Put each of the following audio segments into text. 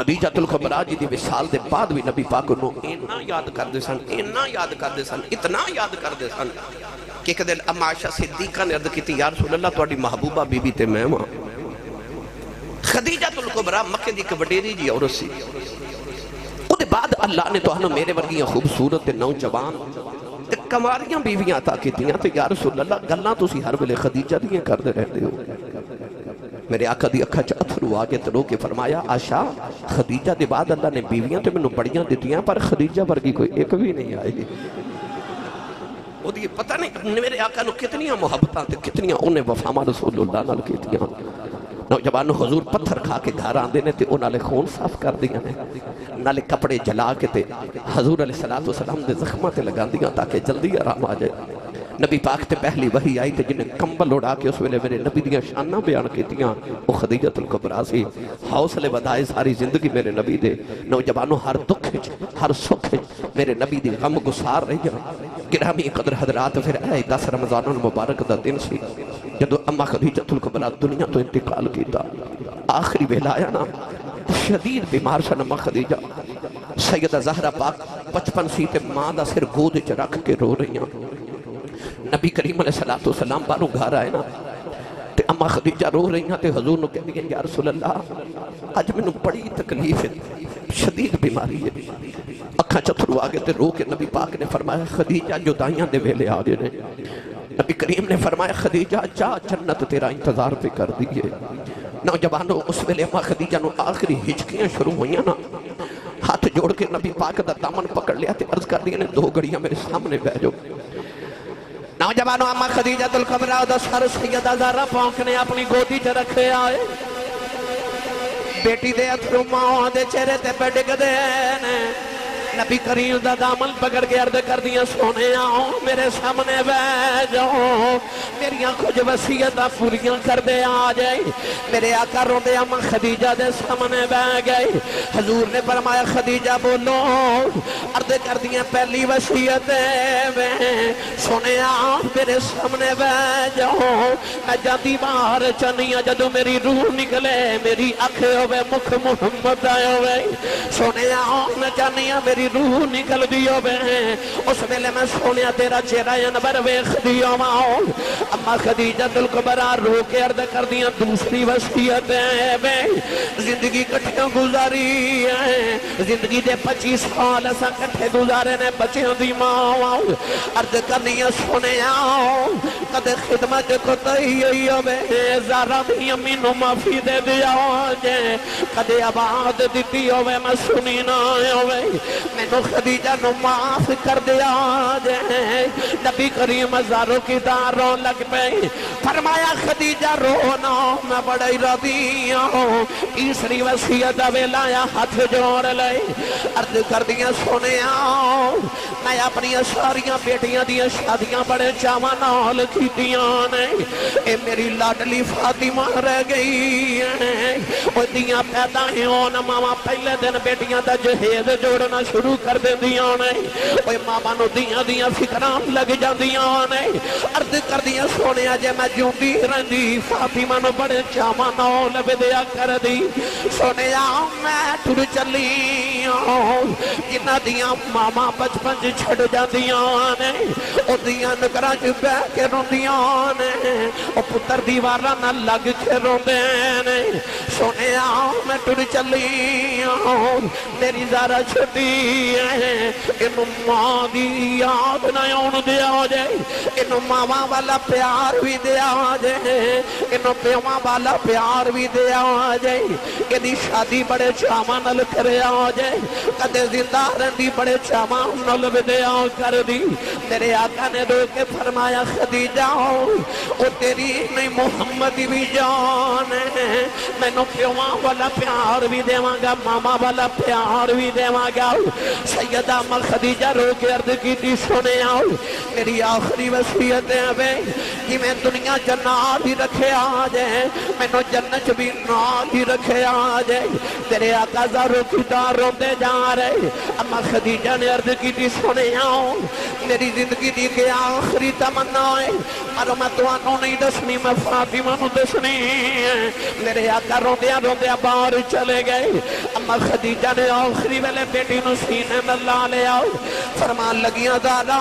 خدیجۃ الکبریٰ جی دی وصال دے بعد بھی نبی پاک نو اتنا یاد کردے سن، اتنا یاد کردے سن، اتنا یاد کردے سن کہ ایک دن اما عائشہ صدیقہ نے عرض کی یا رسول اللہ تہاڈی محبوبہ بی بی تے میں ہاں۔ خدیجۃ الکبریٰ مکے دی ایک وڈیری جی عورت سی، او دے بعد اللہ نے تہانوں میرے ورگیاں خوبصورت تے نوجوان تے کماریاں بیویاں عطا کیتیاں تے یا رسول اللہ گلاں تسی ہر ویلے خدیجہ دیاں کردے رہندے ہو۔ میرے آقا دی اکھا چ اتھرو آگے تلو کے فرمایا عائشہ خدیجہ دے بعد اللہ نے بیویاں تے میں بڑیاں دیتیاں پر خدیجہ ورگی کوئی ایک بھی نہیں آئی۔ وہ دی پتہ نہیں میرے آقا نو کتنیاں محبتاں تے کتنیاں انہیں وفامہ رسول اللہ نال کیتیاں۔ نوجوانوں حضور پتھر کھا کے گھر آندے نے تے انہاں لے خون صاف کر دیا نے، نالے کپڑے جلا کے تے حضور علیہ السلام دے زخمہ تے لگا دیا تاکہ جلدی آرام آ جائے۔ نبی پاک تے پہلی وحی آئی تے جنہیں کمبل اڑا کے اس ویلے میرے نبی دیاں شانہ بیان کیتیاں وہ خدیجۃ الکبریٰ سی۔ حوصلے بدائے ساری زندگی میرے نبی دے، نوجوانوں ہر دکھ ہر سکھ میرے نبی دی غم گسار رہی جا۔ گرامی قدر حضرات پھر اے 10 رمضان المبارک دا دن سی جدو اما خدیجۃ الکبریٰ دنیا تو انتقال کیتا۔ آخری ویلا آیا نا شدید بیمار سن اما خدیجہ، سیدہ زہرہ پاک 55 سی تے ماں دا سر گود چ رکھ کے رو رہی ہیں۔ نبی کریم علیہ السلام باروں گھر آئے نا تے اما خدیجہ رو رہی ہیں تے حضور نو کہہ دیا یا رسول اللہ آج میں نو بڑی تکلیف ہے، شدید بیماری ہے۔ اکھاں چتھرو آگے تے رو کے نبی پاک نے فرمایا خدیجہ جدائیاں دے ویلے آگے نے۔ نبی کریم نے فرمایا خدیجہ جا جنت تیرا انتظار پہ کر دیئے۔ نوجوانوں اس ویلے اما خدیجہ نو آخری ہچکیاں شروع ہوئیاں نا، ہاتھ جوڑ کے نبی پاک دا دامن پکڑ لیا تے عرض کر دیا نے 2 گھڑیاں میرے سامنے بیٹھ جاؤ۔ نوجوانوں اما خدیجۃ الکبریٰ دا سر سیدہ زہرہ پاک نے اپنی گودی چ رکھے آئے، بیٹی دے اتھرو ماں دے چہرے تے پہ ڈگ دے نے۔ نبی کریم دا دامن پکڑ کے عرض کر دیا سونے آؤ میرے سامنے بیٹھ جاؤ، میریاں کچھ وصیتاں پوریاں کر دے آ جائے۔ میرے آقا روندے اما خدیجہ دے سامنے بیٹھ گئے۔ حضور نے فرمایا خدیجہ بولو، عرض کر دیا پہلی وصیت میں سونے آؤ میرے سامنے بیٹھ جاؤ، میں جاتی باہر چنیا جدو میری روح نکلے میری اکھے ہوئے مکھ محمد آئے ہوئے، سونے آؤ میں چانیا میری روح نکل دیو بے اس ویلے میں سونیا تیرا چہرہ انور ویخ دیو ماؤ۔ اما خدیجۃ الکبریٰ رو کے عرض کر دیا دوسری وصیت ہے بے زندگی کٹھے گزاری ہے، زندگی دے 25 سال ایسا کٹھے گزارے نے بچیوں دی ماں، عرض کرنی سونے آؤ قد خدمت کو تہی بے زارہ دی امین و معافی دے دیا جے، قد آباد دیتی ہوئے میں سنی نہ ہوئے، میں نو خدیجہ نو معاف کر دیا جائے۔ نبی کریم ہزاروں کی داروں لگ پہ فرمایا خدیجہ رونا میں بڑی راضی ہوں۔ تیسری وصیت ویلایا ہاتھ جوڑ لے عرض کر دیا سونے آؤ میں اپنی ساریاں بیٹیاں دیا شادیاں بڑے چاواں نال کیتیاں نے، اے میری لاڈلی فاطمہ رہ گئی ہے، او دیاں پیدا ہون ماما پہلے دن بیٹیاں دا جہیز جوڑنا شروع کر دے دیاں نے، اوہ ماما نو دیاں فکران لگ جا دیاں نے، عرض کر دیا سونے آجے میں جوندی رہندی فاطمہ نو بڑے چاواں نال بدیا کر دی، سونے آؤ میں ٹر چلی آؤں جنہ دیاں ماما 55 چھڑ جا دیاں نے، او دیاں نکرہ جو بے کے رو دیاں نے، او پتر دیوارہ نہ لگ کے رو دینے، سونے آؤ میں ٹر چلی آؤں میری زارہ چھٹی ہے، انہوں ماں دی یاد نہ یون دیا جائے، انہوں ماما والا پیار بھی دیا جائے، انہوں پیما والا پیار بھی دیا جائے، انہی شادی بڑے چامان نل کریا جائے، کدے زندہ رہنی بڑے چامان نل بھی دیا کر دی۔ میرے آقا نے دو کے فرمایا خدیجہ او تیری نہیں محمد بھی جان ہے، میں نو پیما والا پیار بھی دیواں گا ماما والا پیار بھی دیواں گا۔ سیدہ اما خدیجہ رو کے عرض کی تھی سنے آؤ میری آخری وصیت ہے بے کہ میں دنیا جنات ہی رکھے آجے، میں نو جنت بھی نات ہی رکھے آجے، تیرے آقا زاروں کی داروں دے جا رہے۔ اما خدیجہ نے عرض کی تھی سنے آؤ میری زندگی دی کہ آخری تمنا ہے پر میں توانوں نہیں دسنی میں فاطمہ نو دسنی ہے میرے آقا روندیا روندیا باہر چلے گئے اما خدیجہ نے آخری ویلے بیٹی نو سینے میں لا لیا فرمان لگیاں دادا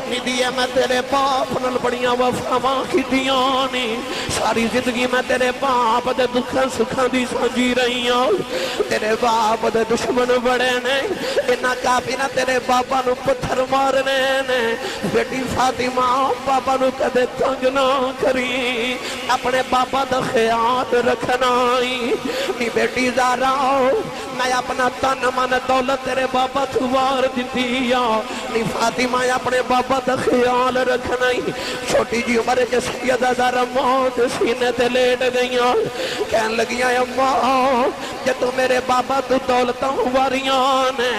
ندیے میں تیرے باپ نل بڑیاں وفاواں کی دیانی ساری زندگی میں تیرے باپ دے دکھاں سکھاں دی سمجھی رہی ہوں تیرے باپ دے دشمن بڑے نے انہاں کافی نہ تیرے باپا نو پتھر مارنے نے بیٹی فاطمہ باپا نو کدے تنگ نہ کری اپنے باپا دا خیال رکھنا نی بیٹی زارا میں اپنا تن من دولت تیرے باپا تھوار دیتی نی فاطمہ اپنے باپا دا خیال رکھنا چھوٹی جی عمر کے سیدہ زارا موت سینے تے لیٹ گئیاں کہن لگیاں اماں جے تو میرے بابا تو دولتاں واریاں نے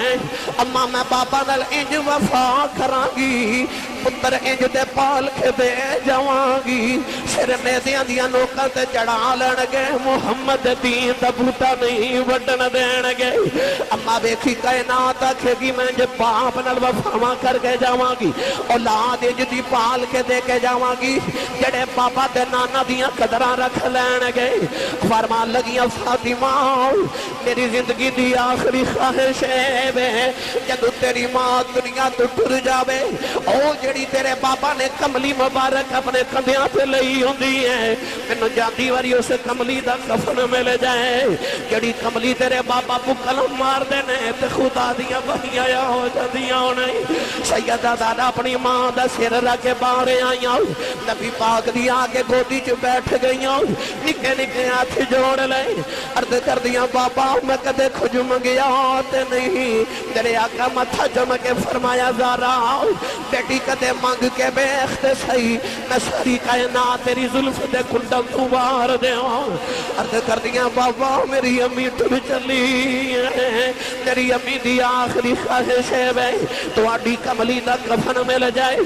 اماں میں بابا نال انج وفا کرانگی پتر انج دے پال کے دے جوانگی سر نیزیاں دیاں نوکاں تے چڑھا لنگے محمد دین دا بوٹا نہیں وڈن دینگے اماں بیکھی کائنات آکھے گی میں جے باپ نال وفاواں کر کے جاوانگی اولاد انج دی پال کے دے کے جاوانگی جڑے بابا دے نانا دیاں قدراں رکھ لینگے فرمان لگیاں فاطمہ میری زندگی دی آخری خواہش ہے جدو تیری ماں دنیا تو ٹر جاوے او جڑی تیرے بابا نے کملی مبارک اپنے کندیاں پہ لئی ہوندی ہے میں جاندی واری اسے کملی دا کفن مل جائے جڑی کملی تیرے بابا کو کلم مار دینے تے خدا دیا بہی آیا ہو جدیاں نہیں سیدہ دادا اپنی ماں دا سر رکھے بارے آئیاں نبی پاک دی آگے گودی چ بیٹھ گئیاں نکے نکے ہاتھ جوڑ لے عرض کر دیا بابا میں کدے کھج منگیا تے نہیں تیرے آقا متھا جم کے فرمایا زارا بیٹی کدے مانگ کے بیخت سہی میں ساری کائنات تیری ظلف دے کنڈل تو بار دے عرض کر دیا بابا میری امی ٹر چلی میری امی دی آخری خواہش ہے بے تو آڈی کملی دا کفن مل جائے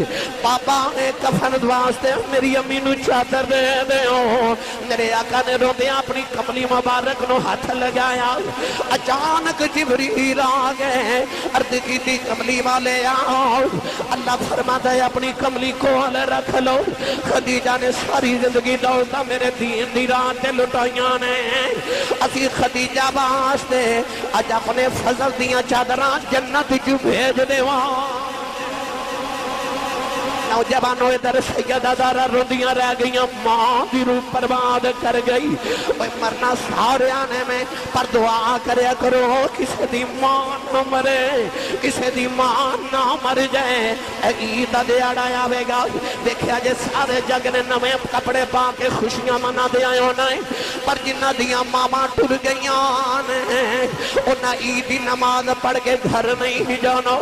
بابا نے کفن دواستے میری امی نو چادر دے دے میرے آقا نے رو دیا اپنی کملی مبارک نو ہاتھ لگایا اچانک جبریل آگئے عرض کی تھی کملی والے آؤ اللہ فرماتا ہے اپنی کملی کو حال رکھ لو خدیجہ نے ساری زندگی دولتا میرے دین دی راتیں لٹائیاں نے اسی خدیجہ واسطے اج اپنے فضل دیاں چادران جنت جو بھیج دے وہاں نوجوانوں ادھر سیدہ زارا روندیاں رہ گئیاں ماں دی روح برباد کر گئی مرنا سارے آنے میں پر دعا کریا کرو کسے دی ماں نہ مرے کسے دی ماں نہ مر جائے عید دیاڑا آوے گا دیکھیا جے سارے جگ نے نویں کپڑے پا کے خوشیاں منا دے آئے ہونا ہے پر جنہ دیاں ماما ٹر گئیاں انہاں عیدی نماز پڑھ کے گھر نہیں جانا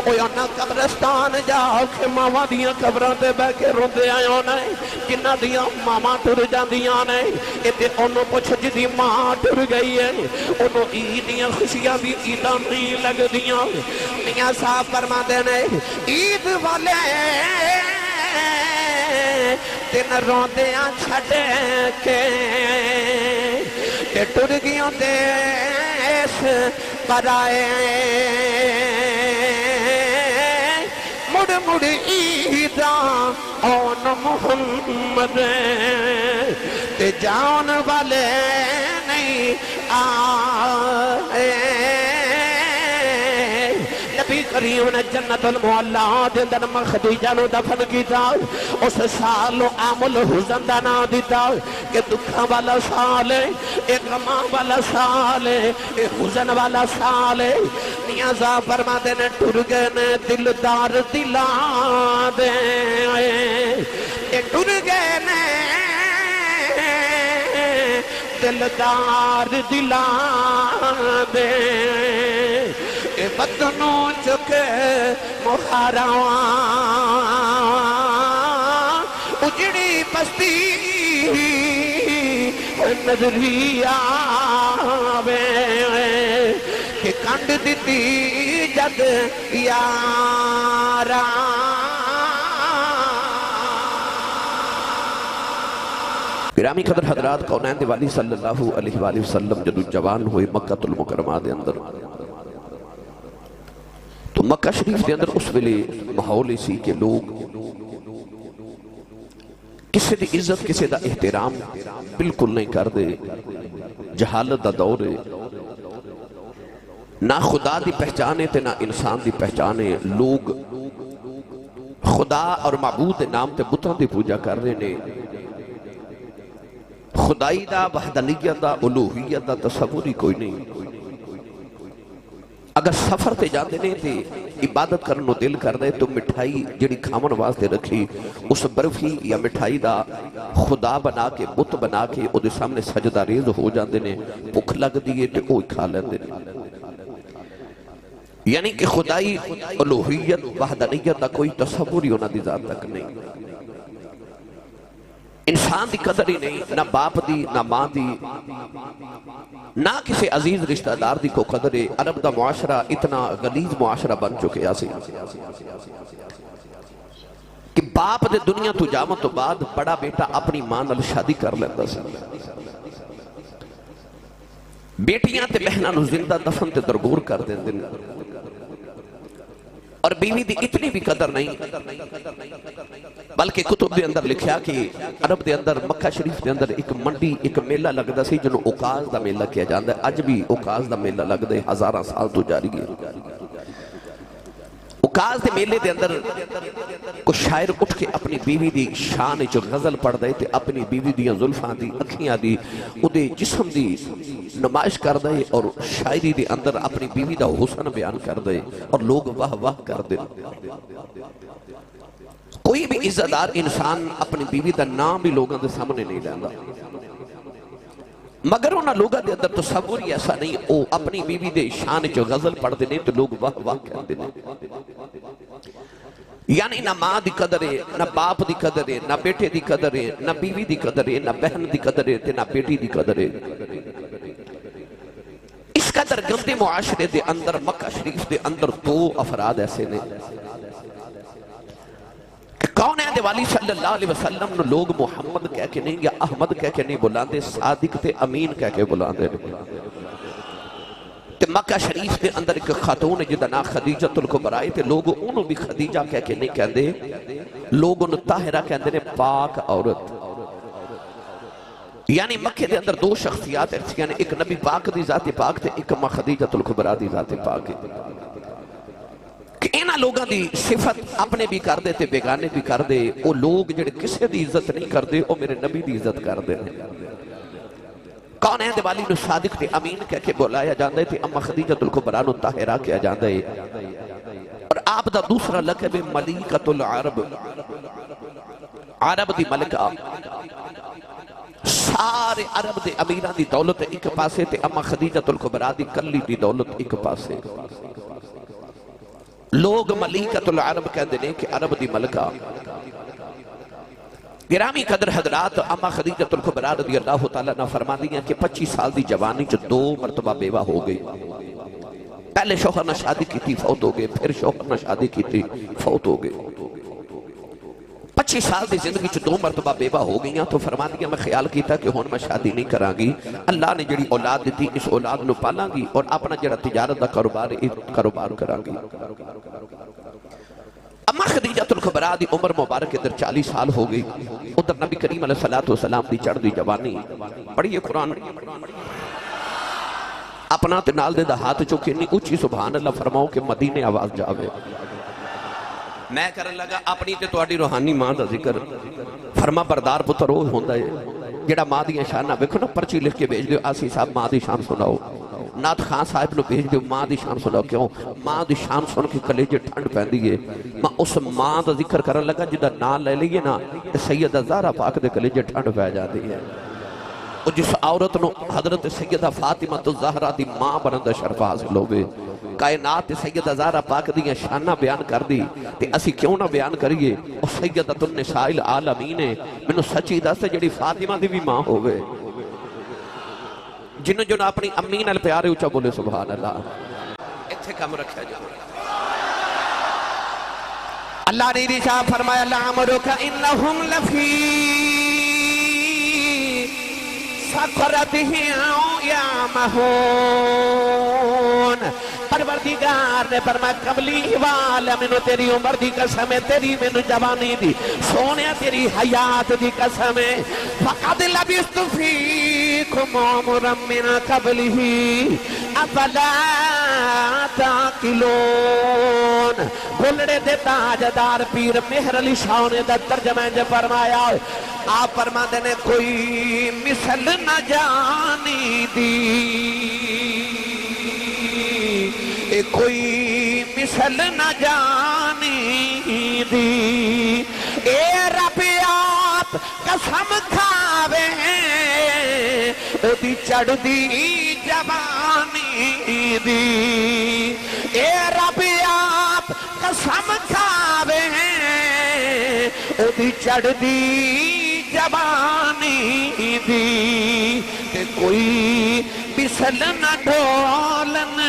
انہاں قبرستان جا کے ماما دیاں قبران دے بے کے روندے آئے ہونا ہے جنہ دیاں ماما ٹر جاندیاں نے اتے انہوں پوچھ جدی ماں ٹر گئی ہے انہوں عیدیاں خوشیاں بھی عیداں نہیں لگ دیاں میاں صاحب فرما دینے عید والے تین روندیاں چھڑے کے ٹر گیاں دیس پر آئے مڑ مڑ عیداں اون محمد تے جان والے نہیں آئے نبی کریم نے جنت المعلا دے اندر خدیجہ نو دفن کیتا اس سال عام الحزن دا نام دیتا کہ دکھاں والا سال ہے ایک غماں والا سال ہے ایک حزن والا سال ہے میاں صاحب فرما دے نے ٹر گئے نے دلدار دلاں دے اے ٹر گئے نے دلدار دلاں دے اے بدنوں چکے مخاراں اجڑی بستی نظری آوے کہ کنڈ دیتی جد یاراں گرامی قدر حضرات کونین دیوالی صلی اللہ علیہ وآلہ وسلم جدو جوان ہوئے مکہ المکرمہ دے اندر تو مکہ شریف کے اندر اس ویلے ماحول سی کہ لوگ کسی دی عزت کسی دا احترام بالکل نہیں کر دے، جہالت دا دور ہے، نہ خدا دی پہچانے تے نہ انسان دی پہچانے، لوگ خدا اور معبود نام تے بتاں دی پوجا کر رہے نے، خدائی دا وحدانیت دا الوہیت دا تصور ہی کوئی نہیں۔ اگر سفر تے جاندے نے تے عبادت کرنو دل کر دے تو مٹھائی جڑی کھامن واسطے رکھی اس برفی یا مٹھائی دا خدا بنا کے بت بنا کے او دے سامنے سجدہ ریز ہو جاندے نے، بھوک لگ دیئے تے اوہی کھا لیندے نے۔ یعنی کہ خدائی الوہیت وحدانیت دا کوئی تصور ہی انہاں دی ذات تک نہیں، انسان دی قدر ہی نہیں، نہ باپ دی نہ ماں دی نہ کسی عزیز رشتہ دار دی کو قدر ہے۔ عرب دا معاشرہ اتنا غلیظ معاشرہ بن چکے آسی کہ باپ دے دنیا تو جامت تو بعد بڑا بیٹا اپنی ماں نال شادی کر لیتا سی، بیٹیاں تے بہناں نو زندہ دفن تے درگور کر دیں دن، اور بیوی دی اتنی بھی قدر نہیں، بلکہ کتب دے اندر لکھیا کہ عرب دے اندر مکہ شریف دے اندر ایک منڈی ایک میلہ لگدا سی جنہوں اوقاز دا میلہ کیا جاندہ ہے، اج بھی اوقاز دا میلہ لگدا ہے، ہزاراں سال تو جاری ہے۔ اوقاز دے میلے دے اندر کوئی شاعر اٹھ کے اپنی بیوی دی شان جو غزل پڑھ دے تے اپنی بیوی دیاں زلفاں دی اکھیاں دی او دے جسم دی نمائش کر دے اور شاعری دے اندر اپنی بیوی دا حسن بیان کر دے اور لوگ واہ واہ کر دے۔ کوئی بھی عزتدار انسان اپنی بیوی دا نام بھی لوگوں دے سامنے نہیں لیندا، مگر انہاں لوگوں دے اندر تصور ہی ایسا نہیں، او اپنی بیوی دے شان جو غزل پڑھ دے تو لوگ واہ واہ کر دے۔ یعنی نہ ماں دی قدر ہے، نہ باپ دی قدر ہے، نہ بیٹے دی قدر ہے، نہ بیوی دی قدر ہے، نہ بہن دی قدر ہے تے نہ بیٹی دی قدر ہے۔ اس قدر گندے معاشرے دے اندر مکہ شریف دے اندر دو افراد ایسے نے کہ کون ہے؟ والی صلی اللہ علیہ وسلم نے لوگ محمد کہہ کے نہیں یا احمد کہہ کے نہیں بلاندے، صادق تے امین کہہ کے بلاندے۔ تے مکہ شریف دے اندر ایک خاتون جدا نا خدیجۃ الکبریٰ تے لوگ انہوں بھی خدیجہ کہہ کے نہیں کہندے، لوگ انہوں طاہرہ کہندے نے، پاک عورت۔ یعنی مکہ دے اندر دو شخصیات ایسی ہیں، ایک نبی پاک دی ذات پاک تے ایک ماں خدیجۃ الکبریٰ دی ذات پاک ہے کہ انہاں لوگاں دی صفت اپنے بھی کر دے تے بیگانے بھی کر دے، وہ لوگ جڑے کسے دی عزت نہیں کر دے وہ میرے نبی دی عزت کر دے۔ کون ہے دیوالی نو صادق تے امین کہہ کے بلایا جاندے تے اما خدیجۃ الکبریٰ نو طاہرہ کیا جاندے، اور آپ دا دوسرا لقب ملیکۃ العرب، عرب دی ملکہ، سارے عرب دے امیران دی دولت ایک پاسے تے اما خدیجۃ الکبریٰ دی کلی دی دولت ایک پاسے۔ لوگ ملیکۃ العرب کہتے ہیں کہ عرب دی ملکہ۔ گرامی قدر حضرات، اما خدیجۃ الکبریٰ رضی اللہ تعالیٰ نے فرما دیا کہ 25 سال دی جوانی جو 2 مرتبہ بیوہ ہو گئی، پہلے شوہر نے شادی کی تھی فوت ہو گئے، پھر شوہر نے شادی کی تھی فوت ہو گئے، 25 سال دی زندگی چ 2 مرتبہ بیوہ ہو گئیاں، تو فرما دیا میں خیال کیتا کہ ہون میں شادی نہیں کراں گی، اللہ نے جڑی اولاد دیتی اس اولاد نو پالاں گی اور اپنا جڑا تجارت دا کاروبار کراں گی۔ اما خدیجۃ الکبریٰ دی عمر مبارک ادھر 40 سال ہو گئی، ادھر نبی کریم علیہ السلام دی چڑھ دی جوانی۔ پڑھیے قرآن، اپنا تے نال دے دا ہاتھ چوکے نہیں اچھی سبحان اللہ فرماؤ کہ مدینے آواز جاوے۔ میں کرن لگا اپنی تے تواڈی روحانی ماں دا ذکر، فرما بردار پتر وہ ہوندا ہے جڑا ماں دی شان ویکھو نا، پرچی لکھ کے بھیج دیو آسی صاحب ماں دی شان سناؤ، نات خان صاحب نو بھیج دیو ماں دی شان سناؤ، کیوں؟ ماں دی شان سن کے کلیجے ٹھنڈ پیندی ہے۔ میں اس ماں دا ذکر کرن لگا جدا نام لے لئیے نا سیدہ زہرا پاک دے کلیجے ٹھنڈ پی جاتی ہے۔ اور جس عورت نو حضرت سیدہ فاطمہ الزہرا دی ماں بنن دا شرف حاصل ہوئے، کائنات سیدہ زہرا پاک دیاں شانہ بیان کر دی تے اسی کیوں نہ بیان کریے؟ اور سیدۃ النساء العالمین مینوں سچی دس جڑی فاطمہ دی بھی ماں ہوئے، جنہوں جو اپنی امی نال پیارے اونچا بولے سبحان اللہ۔ اتھے کم رکھا جائے، اللہ نے ارشاد فرمایا لعمرک انہم لفی سکرتہم یعمہون، پرورد پروردگار نے فرمایا کملی والا مینوں تیری عمر دی قسم ہے، تیری مینوں جوانی دی، سونے تیری حیات دی قسم ہے، فقد لبثت فیکم عمرا من قبلہ افلا تعقلون۔ بھلڑے دے تاجدار پیر مہر علی شاہ نے دا ترجمہ جو فرمایا، آپ فرماتے نے کوئی مثل نہ جانی دی، کوئی مثل نہ جانی دی، اے رب آپ قسم کھاوے او دی چڑھ دی جوانی دی، اے رب آپ قسم کھاوے او دی چڑھ دی جوانی دی، کہ کوئی مثل نہ ڈولن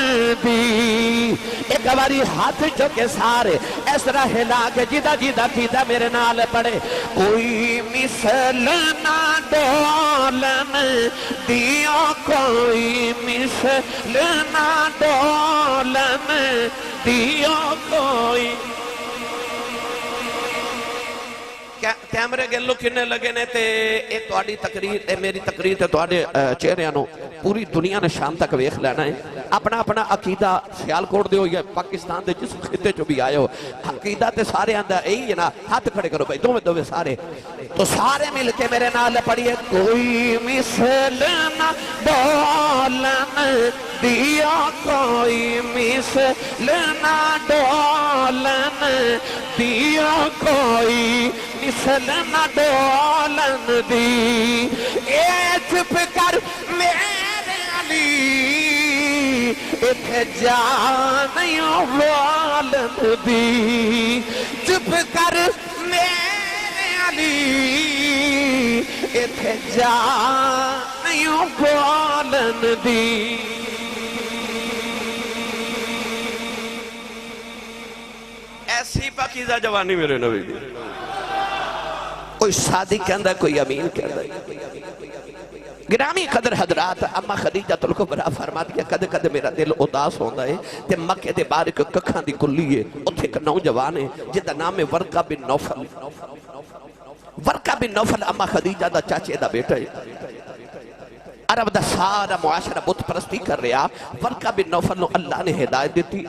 دی۔ ایک باری ہاتھ چکے سارے اس طرح ہلا کے جیدہ جیدہ کیتا میرے نال پڑے، کوئی مثل نہ ڈولن دیو، کوئی مثل نہ ڈولن دیو، کوئی کیمرے گلو کنے لگے نے تے اے تواڈی تقریر اے میری تقریر تے تواڈے چہریاں نو پوری دنیا نے شام تک ویکھ لینا ہے۔ اپنا اپنا عقیدہ سیال کوٹ دیو یا پاکستان دے جس خطے چو بھی آئے ہو، عقیدہ تے سارے آندہ یہی ہے نا، ہاتھ کھڑے کرو بھائی دوے سارے، تو سارے مل کے میرے نال پڑھیے، کوئی مثل نہ ڈولن دیا، کوئی مثل نہ ڈولن دیا، کوئی مثل نہ ڈولن دی، اے چپ کر میرے علی اتھے جانیوں والن دی، چپ کر میرے علی اتھے جانیوں والن دی۔ ایسی پاکیزہ جوانی میرے نبی دی، کوئی صادق کہندہ کوئی امین کہندہ۔ گرامی قدر حضرات، اما خدیجہ الکبریٰ فرماتی ہے کدے کدے میرا دل اداس ہوندہ ہے تے مکہ دے بارے کو ککھاں دی کلی ہے، اتھے ایک نوجوان ہے جدہ نام ہے ورقہ بن نوفل۔ ورقہ بن نوفل اما خدیجہ دا چاچے دا بیٹا ہے، عرب دا سارا معاشرہ بت پرستی کر رہا۔ ورقہ بن نوفل نو اللہ نے ہدایت دیتی،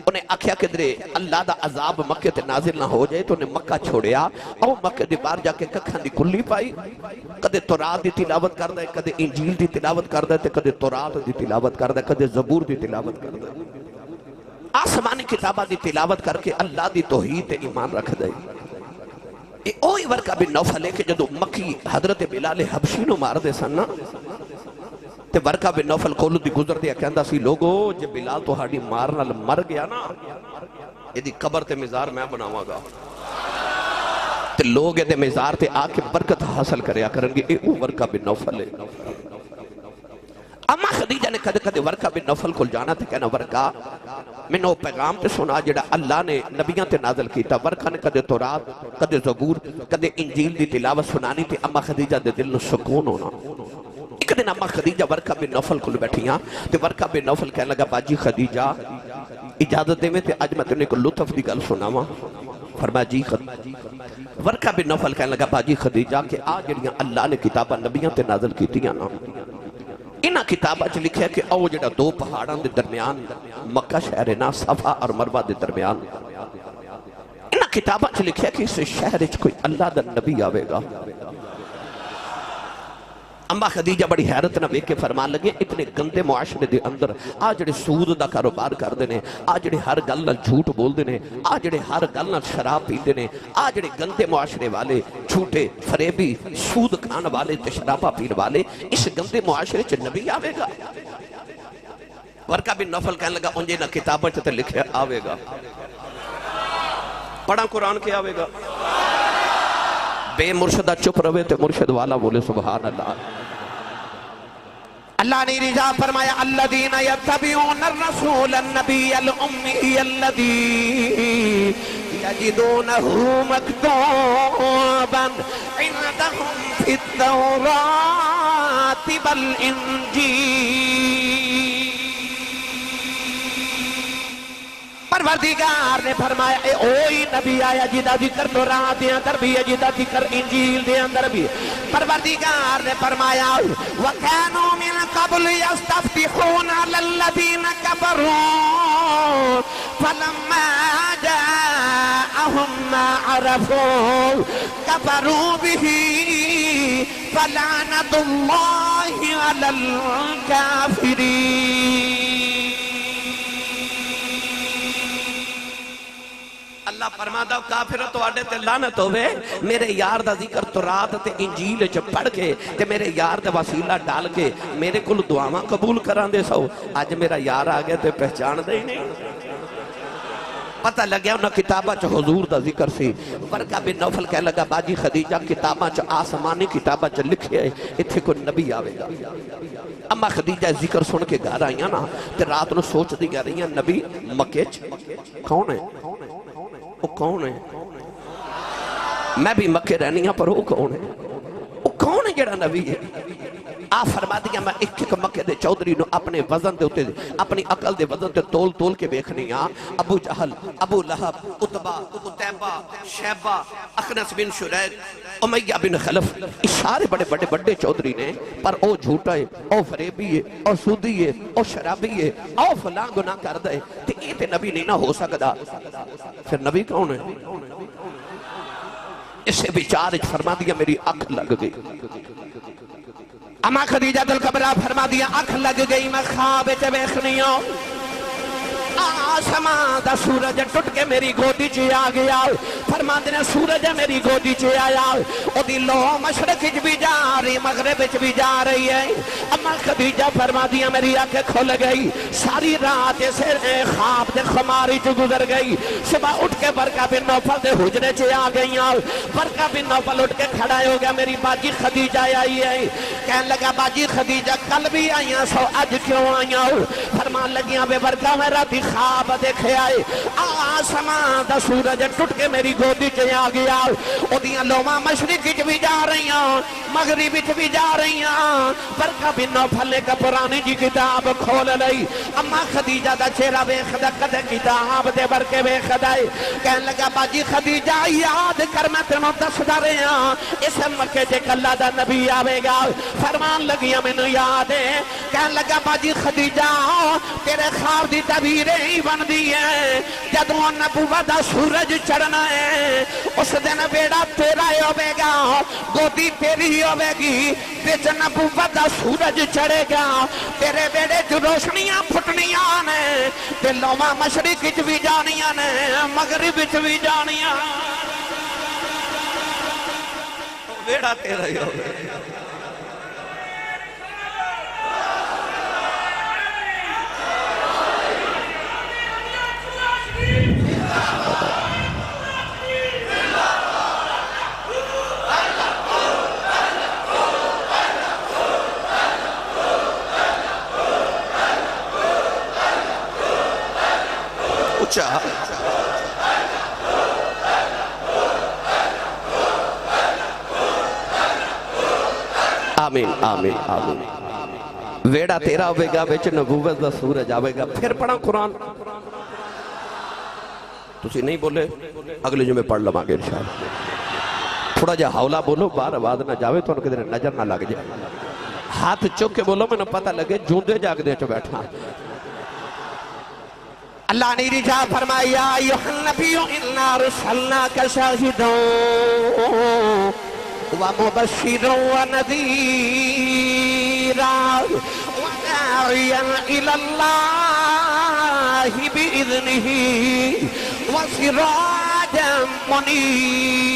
انہیں آکھیا کہ درے اللہ دا عذاب مکہ تے نازل نہ ہو جائے، تو انہیں مکہ چھوڑیا او مکہ دی بار جا کے ککھاں دی کلی پائی، کدے تورات دی تلاوت کردہ ہے، کدے انجیل دی تلاوت کردہ ہے، کدے تورات دی تلاوت کردہ ہے، کدے زبور دی تلاوت کردہ ہے، آسمانی کتابہ دی تلاوت کر کے اللہ دی توحید تے ایمان رکھ دے۔ اوہی ورقہ بن نوفل ہے کہ جدو مکی حضرت بلال حبشی نو مار دے سن نا، تے ورقہ بن نوفل کولو دی گزر دیا کہندہ سی لوگو جب بلال تو ہاڑی مارنا مر گیا نا، یہ دی قبر تے مزار میں بناواں گا، تے لوگ یہ دے مزار تے آکے برکت حاصل کریا کرنگے، اے او ورقہ بن نوفل ہے۔ اما خدیجہ نے کدے کدے ورقہ بن نوفل کو جانا تھے، کہنا ورقہ میں نے وہ پیغام تے سنا جڑا اللہ نے نبیاں تے نازل کیتا۔ ورقہ نے کدے تورات، کدے زبور، کدے انجیل دی تلاوت سنانی تھی، اما خدیجہ دے دل نو سکون ہونا۔ ایک دن اما خدیجہ ورقہ بن نوفل کو بیٹھیاں، تے ورقہ بن نوفل کہنے لگا باجی خدیجہ اجازت دے میں تے آج میں تُنے کو لطف دی گل سناواں۔ فرمایا جی ورقہ بن نوفل کہنے لگا باجی خدیجہ کہ آج جڑیاں اللہ نے کتابہ نبیاں تے نازل کیتیاں نا، انہاں کتابہ چ لکھے کہ او جڑا دو پہاڑاں دے درمیان مکہ شہر نا صفا اور مروہ دے درمیان، انہاں کتابہ چ لکھے کہ اس شہر وچ کوئی اللہ دا نبی آوے گا۔ اما خدیجہ بڑی حیرت نہ ویکھ کے فرمان لگے اتنے گندے معاشرے دے اندر آ جڑے سود دا کاروبار کر دے نے، آ جڑے ہر گل نال جھوٹ بول دے نے، آ جڑے ہر گل نال شراب پیندے نے، آ جڑے گندے معاشرے والے جھوٹے فریبی سود کھان والے تے شرابہ پین والے، اس گندے معاشرے چ نبی آوے گا؟ ورقہ بن نوفل کہنے لگا انجے نہ کتابوں چ تے لکھیا آوے گا، پڑھا قرآن کے آوے گا۔ بے مرشدہ چپ روے تے مرشد والا بولے سبحان اللہ۔ اللہ نے رضا فرمایا الذین یتبعون الرسول النبی الامی الذی یجدونہ مکتوبا عندہم فی التوراۃ والانجیل پروردگار نے فرمایا اے اوہی نبی آیا جدا ذکر تو رات دے اندر بھی ہے جدا ذکر انجیل دے اندر بھی. پروردگار نے فرمایا وَكَانُوا مِن قَبْلُ يَسْتَفْتِحُونَ عَلَى الَّذِينَ كَفَرُوا فَلَمَّا جَاءَهُم مَّا عَرَفُوا كَفَرُوا بِهِ فَلَعْنَةُ اللَّهِ عَلَى الْكَافِرِينَ. اللہ فرماتا کافر تواڈے تے لعنت ہوے میرے یار دا ذکر تورات تے انجیل وچ پڑھ کے تے میرے یار دا وسیلہ ڈال کے میرے کول دعاواں قبول کراندے سو. اج میرا یار آ گیا تے پہچان دے نہیں. پتہ لگیا انہاں کتاباں چ حضور دا ذکر سی. ورقہ بن نوفل کہہ لگا باجی خدیجہ کتاباں چ آسمانی کتاباں چ لکھے ہے ایتھے کوئی نبی آوے گا. اما خدیجہ ذکر سن کے گھر آئیاں نا تے رات نو سوچ دی گا رہیاں نبی مکے چ کون ہے؟ وہ کون ہے؟ میں بھی مکے رہنی ہاں پر وہ کون ہے؟ وہ کون ہے جڑا نبی ہے؟ آپ فرما دیا میں ایک ایک مکے دے چودری نو اپنے وزن دے ہوتے اپنی عقل دے وزن دے تول تول کے بیکھنی ہاں. ابو جہل، ابو لہب، عتبہ، عتیبہ، شیبہ، اخنس بن شریک، امیہ بن خلف، اس سارے بڑے بڑے بڑے چودری نے. پر او جھوٹا ہے، او فریبی ہے، او سودی ہے، او شرابی ہے، او فلاں گناہ کر دے تے یہ تے نبی نہیں نہ ہو سکتا. پھر نبی کون ہے؟ اسے بیچارج فرما دیا میری آنکھ لگ گئی. اما خدیجہ دل کبرا فرما دیا آنکھ لگ گئی میں خواب چ ویکھنی ہوں. آسمان دا سورج ٹوٹ کے میری گودی چ آ گیا. فرما دینا سورج میری گودی چ آیا او دی لو مشرق وچ بھی جا رہی مغرب وچ بھی جا رہی ہے. اما خدیجہ فرما دیا میری آنکھ کھل گئی. ساری رات اسے خواب دے خماری چ گزر گئی. صبح اٹھ کے برقہ بن نوفل دے حجرے چ آ گئی. برقہ بن نوفل اٹھ کے کھڑا ہو گیا میری باجی خدیجہ آئی ہے. کہنے لگا باجی خدیجہ کل بھی آئیاں سو اج کیوں آئیاں؟ فرمان لگیاں بے برقہ میرا بھی خواب دیکھے آئے. آسمان دا سورج ٹوٹ کے میری گودی چ آ گیا. او دیاں لوماں مشرق وچ بھی جا رہی ہیں مغرب وچ بھی جا رہی ہیں. برقہ بن نوفل نے پرانی جی کتاب کھول لئی. اما خدیجہ دا چہرہ ویکھدا کدے کتاب دے برقے ویکھدا ہے. کہن لگا باجی خدیجہ یاد کر میں تینوں دسدا رہا اس مکے تے کلا دا نبی آوے گا. فرمان لگیاں مینوں یاد ہے. کہن لگا باجی خدیجہ تیرے خواب دی تعبیر ہی بندی ہے. جدوں نبوت دا سورج چڑھنا ہے اس دن بیڑا تیرا ہی ہوے گا گودی تیری ہی ہوے گی. وچ نبوت دا سورج چڑھے گا تیرے بیڑے چ روشنیاں پھٹنیاں نے تے لوماں مشرق وچ بھی جانیاں نے مغرب وچ بھی جانیاں. بیڑا تیرا ہی ہوے گا. آمین آمین آمین. ویڑا تیرا ہوئے گا ویچ نبوت دا سورج آوے گا. پھر پڑھا قرآن تسی نہیں بولے اگلے جمعے پڑھ لما گے انشاءاللہ. تھوڑا جا حولا بولو بار آواز نہ جاوے تو ان کے دن نظر نہ لگ جائے. ہاتھ چک کے بولو میں نے پتہ لگے جوندے جاگ دے چو بیٹھا. اللہ نے رجا فرمایا ایوہ النبی انا رسلناک شاہدا ومبشرا ونذیرا وداعیا الی اللہ بإذنہ وسراجا منیرا.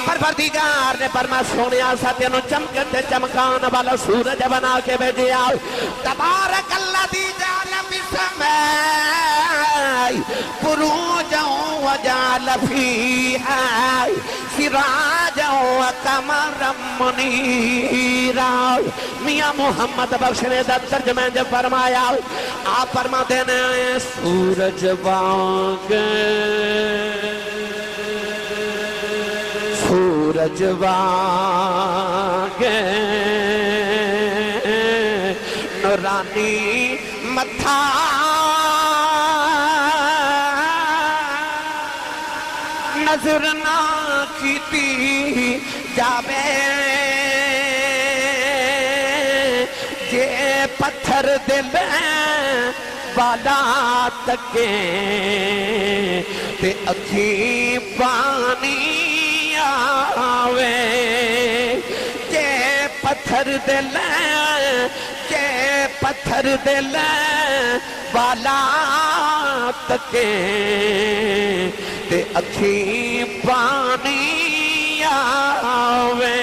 پروردگار نے فرما سونیا ساتھینوں چمکتے چمکان والا سورج بنا کے بھیجیا. تبارک الذی جعل فی السماء بروجا وجعل فیہا سراجا وقمرا منیرا. میاں محمد بخش نے ترجمہ جب فرمایا آپ فرما دینے سورج واگے سورج واگے نورانی متھا نظر نہ کیتی جاوے جے پتھر دل والا تکے تے اکھی پانی آوے جے پتھر دل والا تکے تے اکھی پانی آوے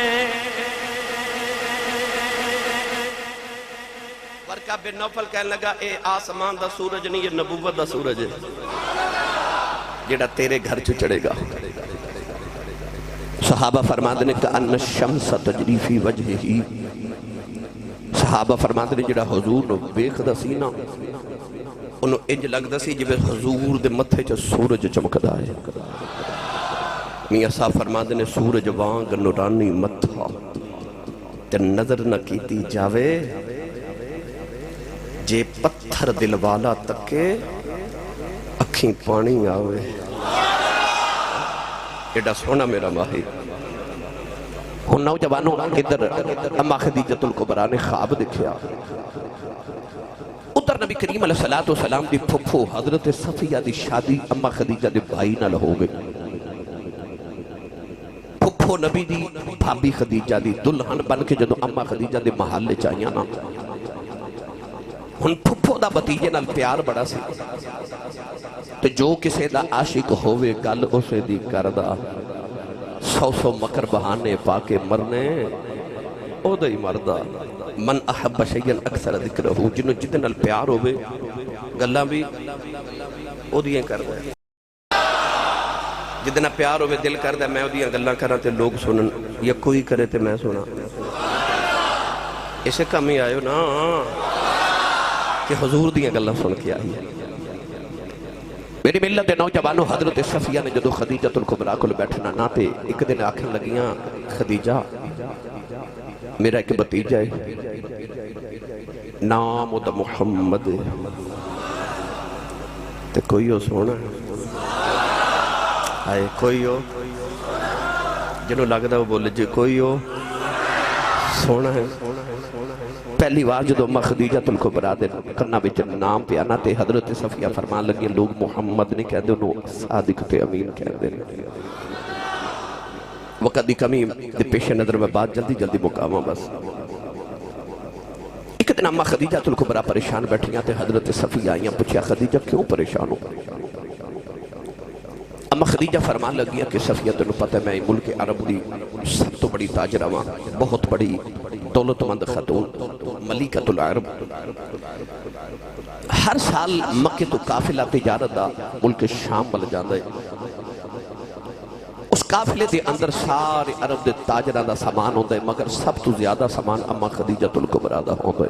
ورقہ بن نوفل کہنے لگا اے آسمان دا سورج نہیں، یہ نبوت دا سورج ہے جیڑا تیرے گھر چ چڑھے گا۔ صحابہ فرماتے ہیں کہ ان الشمس تجری فی وجہہی، صحابہ فرماتے ہیں جیڑا حضور نو ویکھدا سی نا انہوں انج لگدا سی جویں حضور دے متھے چ سورج چمکدا ہے۔ میاں صاحب فرماتے ہیں سورج وانگ نورانی متھا تے نظر نہ کیتی جاوے جے پتھر دل والا تکے اکھیں پانی آوے۔ ایڈا سونا میرا ماہی ہن نوجوانوں ادھر اما خدیجۃ الکبریٰ نے خواب دیکھیا، ادھر نبی کریم علیہ السلام دی پھپھو حضرت صفیہ دی شادی اما خدیجہ دے بھائی نال ہو گئی۔ پھپھو نبی دی بھابی خدیجہ دی دلہن بن کے جدو اما خدیجہ دے محلے چاہیاں نا، ہن پھپھو دا بتیجے نال پیار بڑا سی تو جو کسے دا عاشق ہوئے گل اسے دی کردہ، سو مکر بہانے پاکے مرنے او دا ہی مردہ۔ من احب شیئن اکثر ذکر ہو، جنہوں جتنا پیار ہوئے گلہ بھی او دیئے کردہ، جتنا پیار ہوئے دل کردہ میں او دیئے گلہ کرا تے لوگ سنن یا کوئی کرے تے میں سنا، اسے کمی آئے نا کہ حضور دیئے گلہ سن کے آئی ہے۔ میری ملت نوجوانوں حضرت صفیہ نے جدو خدیجۃ الکبریٰ کو بیٹھنا نہ تے ایک دن آکھن لگیاں خدیجہ میرا ایک بتیجہ ہے نام دا محمد تے کوئی ہو سونا ہے آئے کوئی ہو جنہوں لگتا وہ بولے جی کوئی ہو سونا ہے۔ پہلی بار جدو اما خدیجۃ الکبریٰ دے کرنا بچ نام پیانا تے حضرت صفیہ فرمان لگی لوگ محمد نہیں کہہ دے انہوں صادق تے امین کہہ دے۔ وقت دی کمی دے پیش نظر میں بات جلدی جلدی مقامہ بس۔ ایک دن اما خدیجۃ الکبریٰ پریشان بیٹھیاں تے حضرت صفیہ آئیاں پوچھیا خدیجہ کیوں پریشان ہو؟ اما خدیجہ فرمان لگیا کہ صفیہ تنو پتہ میں ملک عرب دی سب تو بڑی تاجرہ وہاں، بہت بڑی دولت مند خاتون، ملیکۃ العرب۔ ہر سال مکہ تو قافلہ تجارت دا ملک شام بل جاندے، اس قافلے دے اندر سارے عرب دے تاجرہ دا سامان ہوندے مگر سب تو زیادہ سامان اما خدیجۃ الکبریٰ دا ہوندے۔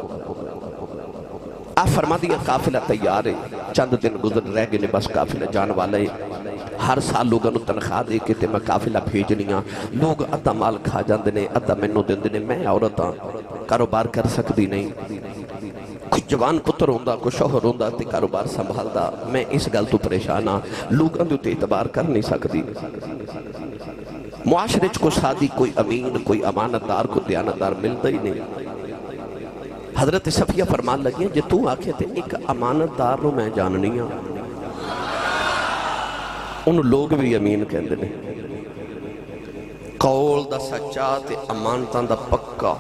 آپ فرما دیا قافلہ تیار ہے، چند دن گزر رہ گئے بس قافلہ جان والے، ہر سال لوگوں نے تنخواہ دے کے تے میں قافلہ بھیجنیاں، لوگ ادھا مال کھا جاندے نے ادھا منو دیندے نے، میں عورتاں کاروبار کر سکتی نہیں، کچھ جوان پتر ہوندہ کچھ شوہر ہوندہ تے کاروبار سنبھالدہ، میں اس گل تو پریشان ہاں، لوگوں نے اعتبار کر نہیں سکتی۔ معاشرے کو سادی کوئی امین کوئی امانتدار کوئی دیانتدار ملتا ہی نہیں۔ حضرت صفیہ فرمان لگی جے تو آکھے تے ایک امانتدار نو میں جاننی ہاں، ان لوگ بھی امین کہندے نے، قول دا سچا تے امانتاں دا پکا۔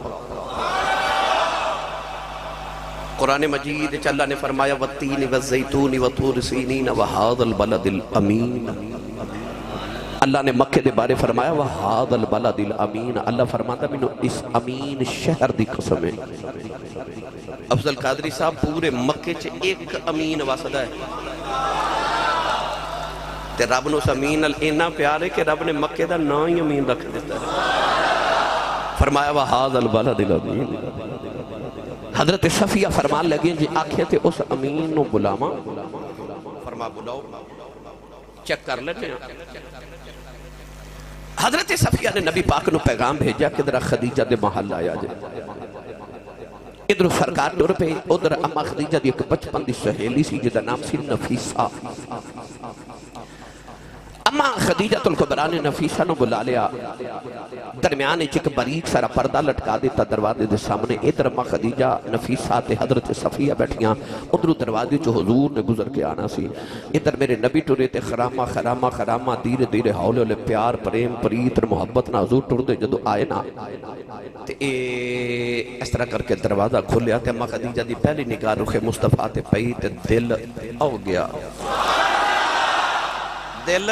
قرآن مجید اللہ نے فرمایا والتین والزیتون وطور سینین وہذا البلد الامین، اللہ نے مکہ دے بارے فرمایا وہذا البلد الامین، اللہ فرماتا مینوں اس امین شہر دی قسم ہے۔ افضل قادری صاحب پورے مکے چ ایک امین واسدہ ہے تے رب نو امین اینا پیار ہے کہ رب نے مکے دا نا ہی امین رکھ دیتا ہے، فرمایا وہذا البلد الامین۔ حضرت صفیہ فرمان لگیں جی آنکھیں تھے اس امین نو بلاما، فرما بلاؤ چیک کر لیتے ہیں۔ حضرت صفیہ نے نبی پاک نو پیغام بھیجا کہ ذرا خدیجہ دے محل آیا جائے۔ ادھر سرکار ٹر پہ، ادھر اما خدیجہ دی ایک بچپن دی سہیلی سی جدا نام سی نفیسہ. اما خدیجہ الکبریٰ نے نفیسہ نو بلا لیا، درمیان ایک باریک سارا پردہ لٹکا دیتا دروازے دے سامنے. ادھر اما خدیجہ نفیسہ تے حضرت صفیہ بیٹھیاں، ادھر دروازے جو حضور نے گزر کے آنا سی. ادھر میرے نبی ٹرے تے خرامہ خرامہ خرامہ دھیرے دھیرے ہولے ہولے پیار پریم پریت محبت نہ حضور ٹر دے جدو آئے نا تے اس طرح کر کے دروازہ کھولیا تے اما خدیجہ دی پہلی نگاہ رخ مصطفیٰ تے پئی تے دل او گیا. دل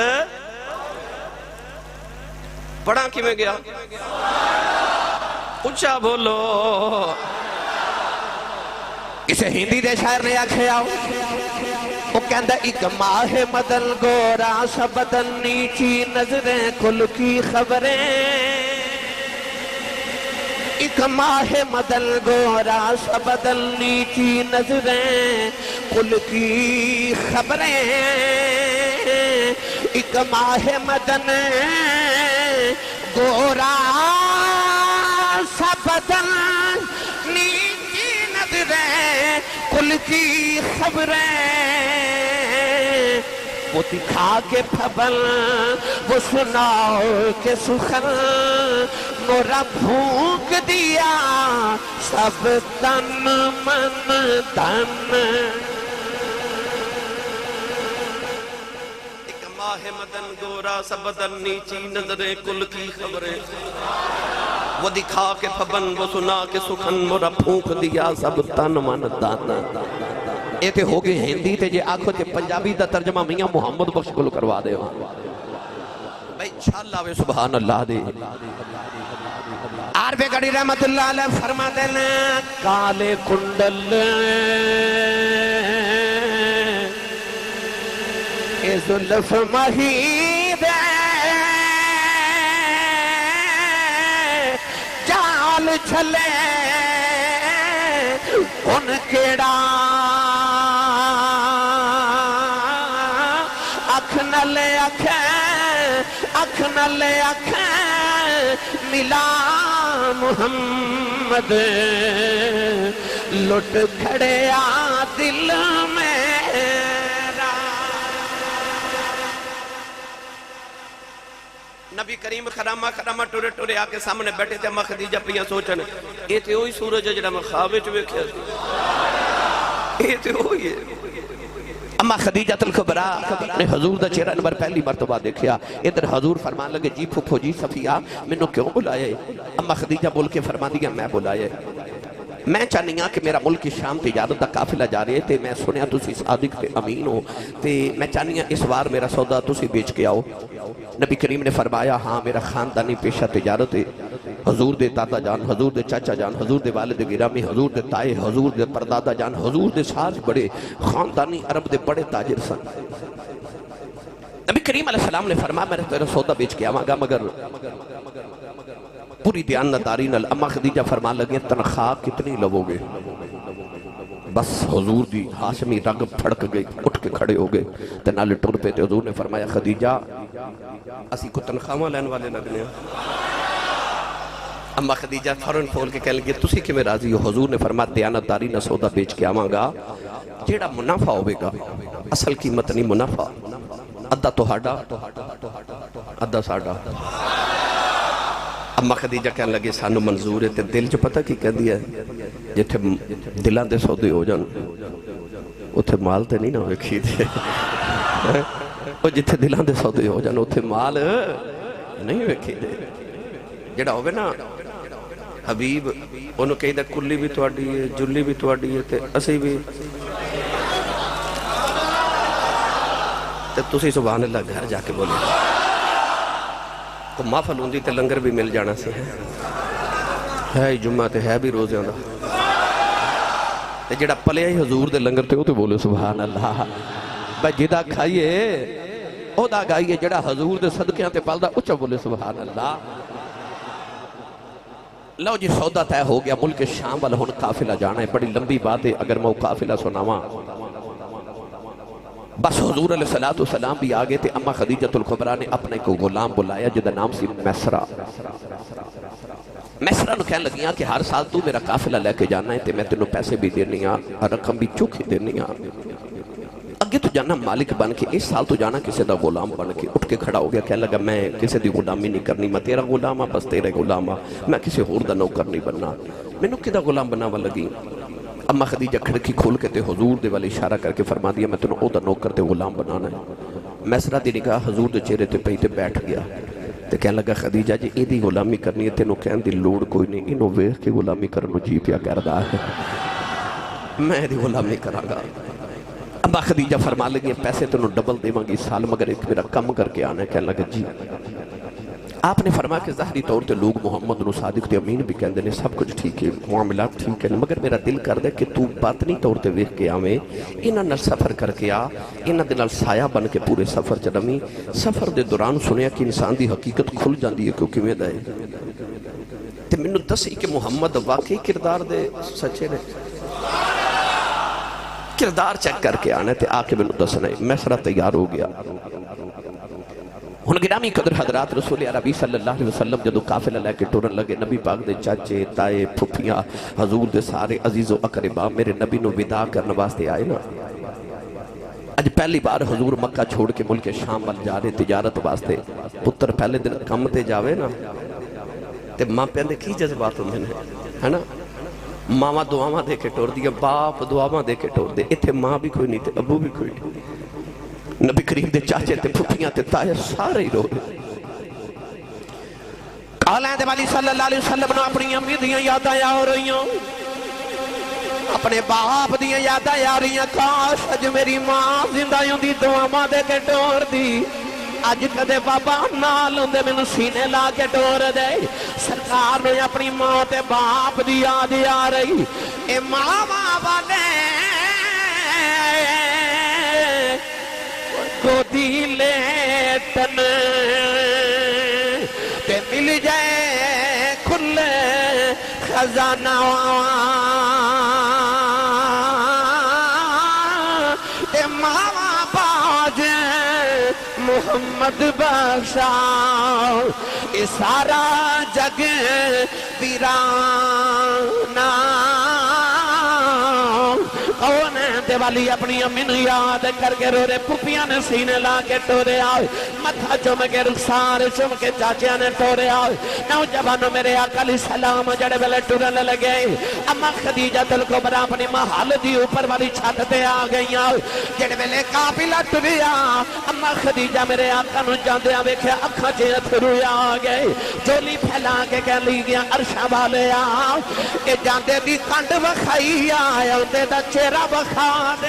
بڑا کی میں گیا، اچھا بولو. اسے ہندی دے شاعر نے آکھے آؤ، وہ کہندہ ایک ماہ مدن گورا سا بدن نیچی نظریں کل کی خبریں. ایک ماہ مدن گورا سا بدن نیچی نظریں کل کی خبریں. ایک ماہ مدن گورا سا بدن نیچی نظریں کل کی خبریں. وہ دکھا کے پھبل وہ سناؤ کے سخن مورا بھونک دیا سب تن من تن. ماہ مدن گورا سا بدن نیچی نظریں کل کی خبریں. وہ دکھا کے پھبن وہ سنا کے سخن مورا پھونک دیا سب تن من تن. یہ تے ہو گئے ہندی تے جے آنکھو تے پنجابی دا ترجمہ میاں محمد بخش کو کروا دے بھائی انشاءاللہ وے سبحان اللہ دے. عارف گڑی رحمت اللہ علیہ فرما دینا کالے کنڈل اے زلف مہید چال چھلے ان کیڑا اکھ نلے اکھیں ملا محمد لٹ کھڑیا دل میرا. نبی کریم خرامہ خرامہ ٹورے ٹورے آکے سامنے بیٹھے تھے. اما خدیجہ پہ سوچنے یہ تے ہوئی سورج ہے جڑا میں خوابے چوے کیا یہ تے ہوئی ہے. اما خدیجہ الکبریٰ نے حضور دا چہرہ نمبر پہلی مرتبہ دیکھیا. ادھر حضور فرمان لگے جی پھپھو جی صفیہ منو کیوں بلائے؟ اما خدیجہ بول کے فرما دیا میں بلائے میں چاہنی ہاں کہ میرا ملک شام تجارت دا قافلہ جا رہے تھے. میں سنیا تسی صادق تے امین ہو تے میں چاہنی ہاں اس بار میرا سودا تسی بیچ کے آؤ. نبی کریم نے فرمایا ہاں میرا خاندانی پیشہ تجارت ہے. حضور دے دادا جان، حضور دے چاچا جان، حضور دے والد گرامی، حضور دے تائے، حضور دے پردادا جان، حضور دے ساز بڑے خاندانی عرب دے بڑے تاجر سن. نبی کریم علیہ السلام نے فرمایا میں تیرا سودا بیچ کے آواں گا مگر پوری دیانتداری نال. اما خدیجہ فرمان لگے تنخواہ کتنی لو گے؟ بس حضور دی ہاشمی رگ پھڑک گئی، اٹھ کے کھڑے ہو گئے تے نال ٹر پہ تے حضور نے فرمایا خدیجہ اسی کو تنخواہ لین والے لگنے ہیں. اما خدیجہ فوراً کھول کے کہنے لگے تسی کہ میں راضی ہو؟ حضور نے فرمایا دیانتداری نہ سودا بیچ کے آواں گا جیڑا منافع ہوئے گا اصل قیمت نہیں منافع ادھا توہاڈا ادھا ساڈا. اما خدیجہ کہنے لگے سانو منظور ہے. تے دل جو پتہ کی کہہ دیا ہے جتھے دلان دے سودے ہو جان اتھے مال تے نہیں نہ ہوئے کھیدے. اور جتھے دلان دے سودے ہو جان اتھے مال نہیں ہوئے کھیدے. جڑا ہوئے نا حبیب انہوں کہی دا کلی بھی توڑی ہے جلی بھی توڑی ہے تے اسی بھی تے تسی سبحان اللہ گھر جا کے بولے کو محفل ہوندی تے لنگر بھی مل جانا سے ہے جمعہ تے ہے بھی روزے ہوندہ تے جڑا پلے ہی حضور دے لنگر تے ہو تے بولے سبحان اللہ. بھائی جدہ کھائیے او دا گائیے جڑا حضور دے صدقیاں تے پالدہ اچھا بولے سبحان اللہ. لو جی سودا طے ہو گیا ملک شام والا ہن قافلہ جانا ہے. بڑی لمبی بات ہے اگر میں قافلہ سناواں بس حضور علیہ السلام بھی آگے تھے. اما خدیجۃ الکبریٰ نے اپنے کو غلام بلایا جدا نام سی میسرہ. میسرہ نو کہنے لگیاں کہ ہر سال تو میرا قافلہ لے کے جانا ہے تے میں تینوں پیسے بھی دینی ہاں, رقم بھی چوکھی دینی ہاں. اگے تو جانا مالک بن کے, اس سال تو جانا کسی دا غلام بن کے. اٹھ کے کھڑا ہو گیا, کہنے لگا میں کسی دی غلامی نہیں کرنی, میں تیرا غلام ہاں, بس تیرے غلام ہاں, میں کسی ہور دا نوکر نہیں بننا. مینوں کدا غلام بناوا لگی. اما خدیجہ کھڑکی کھول کے تے حضور دے والے اشارہ کر کے فرما دیا میں تینوں او دا نوکر تے غلام بنانا ہے. میسرہ دی نگاہ حضور دے چہرے تے پئی تے بیٹھ گیا تے کہنے لگا خدیجہ جی اے دی غلامی کرنی ہے تینوں کہن دی لوڑ کوئی نہیں, انہوں ویکھ کے غلامی کرنو جی پیا کردا ہے, میں دی غلامی کراں گا. اما خدیجہ فرما لگی پیسے تینوں ڈبل دیواں گی سال, مگر ایک میرا کم کر کے آنا ہے. کہنے لگا جی. آپ نے فرمایا کہ ظاہری طور تے لوگ محمد نو صادق تے امین بھی کہندے نے, سب کچھ ٹھیک ہے, معاملات ٹھیک ہیں, مگر میرا دل کر دے کہ تو باطنی طور تے ویکھ کے آویں, انہاں نال سفر کر کے آ, انہاں دے نال سایہ بن کے پورے سفر چ رمی. سفر دے دوران سنیا کہ انسان دی حقیقت کھل جاندی ہے کہ کیویں دا ہے. تے مینوں دسی کہ محمد واقعی کردار دے سچے نے. کردار چیک کر کے آنا تے آ کے مینوں دسنا ہے. میسرہ تیار ہو گیا. ہن گرامی قدر حضرات رسول عربی صلی اللہ علیہ وسلم جدو قافلہ لے کے ٹرن لگے, نبی پاک دے چاچے تائے پھپھیاں حضور دے سارے عزیز و اقربا میرے نبی نو وداع کرنے واسطے آئے نا. اج پہلی بار حضور مکہ چھوڑ کے ملک شام وال جا رہے تجارت واسطے. پتر پہلے دن کم تے جاوے نا تے ماں پیندے کی جذبات ہوندے نے, ہے نا. ماما دعاواں دے کے ٹور دیا, باپ دعاواں دے کے ٹور دے. ایتھے ماں بھی کوئی نہیں تے ابو بھی کوئی نہیں. نبی کریم دے چاچے تے پھپھیاں تے تائے سارے ہی رو رہے. کالیں دے والی صلی اللہ علیہ وسلم نے اپنی امی دیاں یاداں آ رہی ہیں, اپنے باپ دیاں یاداں آ رہی ہیں. کاش اج میری ماں زندہ ہوندی دعاواں دے کے ٹور دی. اج کدے بابا نال ہوندے مینوں سینے لا کے ٹور دے. سرکار نے اپنی ماں تے باپ دی یاد آ رہی. اے ماں والے گودی لیٹن تے مل جائے کھلے خزانہ تے ماما باج محمد بخشا. اے سارا جگ ویرانہ. کون دے والی اپنی امی نو یاد کر کے رو رے, پھپھیاں نے سینے لا کے ٹورے آئے, متھا چوم کے رخسار چوم کے چاچیاں نے ٹورے آئے. نوجوانو میرے آقا علیہ السلام جڑے ویلے ٹرن لگے, اما خدیجۃ الکبریٰ اپنی محل دی اوپر والی چھت تے آ گئیاں. جڑے ویلے قافلہ ٹریا, اما خدیجہ میرے آقا نو جاندیاں ویکھیا اکھاں چ اتھرو آ گئے. چولی پھیلا کے کہہ لگیاں عرشاں والے آ, اے جاندے دی کنڈ وکھائی آ, اوندے دا چہرہ بخا دے.